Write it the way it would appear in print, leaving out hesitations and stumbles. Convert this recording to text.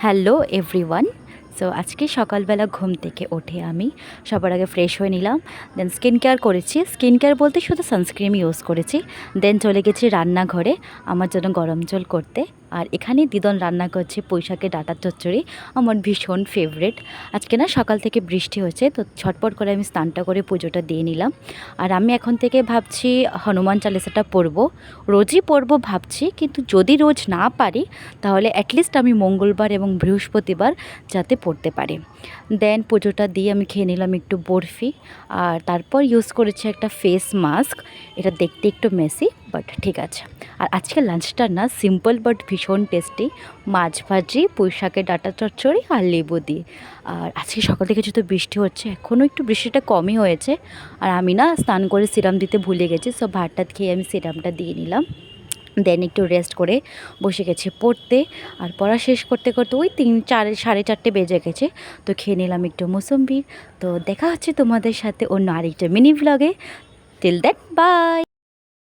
Hello everyone. So আজকে সকালবেলা ঘুম থেকে উঠে আমি সবার আগে ফ্রেশ হয়ে নিলাম। দেন স্কিন কেয়ার করেছি। স্কিন কেয়ার বলতে শুধু সানস্ক্রিন ইউজ করেছি। দেন চলে গেছি রান্নাঘরে আমার জন্য গরম জল করতে। আর এখানে দিদন রান্না করছে পুঁইশাকের ডাঁটার চচ্চড়ি, আমার ভীষণ ফেভারেট। আজকে না সকাল থেকে বৃষ্টি হয়েছে, তো ছটপট করে আমি স্নানটা করে পুজোটা দিয়ে নিলাম। আর আমি এখন থেকে ভাবছি হনুমান চালিসাটা পড়বো, রোজই পড়বো ভাবছি, কিন্তু যদি রোজ না পারি তাহলে অ্যাটলিস্ট আমি মঙ্গলবার এবং বৃহস্পতিবার যাতে পড়তে পারি। দেন পুজোটা দিয়ে আমি খেয়ে নিলাম একটু বরফি, আর তারপর ইউজ করেছি একটা ফেস মাস্ক। এটা দেখতে একটু মেসি বাট ঠিক আছে। আর আজকে লাঞ্চটা না সিম্পল বাট ভীষণ টেস্টি, মাছ ভাজি, পুঁইশাকের ডাঁটা চচ্চড়ি আর লেবু দিয়ে। আর আজকে সকাল থেকে যেহেতু বৃষ্টি হচ্ছে, এখনও একটু বৃষ্টিটা কমই হয়েছে। আর আমি না স্নান করে সিরাম দিতে ভুলে গেছি, সব ভাত টাত খেয়ে আমি সিরামটা দিয়ে নিলাম। দেন একটু রেস্ট করে বসে গেছি পড়তে। আর পড়া শেষ করতে করতে ওই 3-4 সাড়ে 4টে বেজে গেছে। তো খেয়ে নিলাম একটু মুসম্বি। তো দেখা হচ্ছে তোমাদের সাথে অন্য আরেকটা মিনি ভ্লগে। Till that by.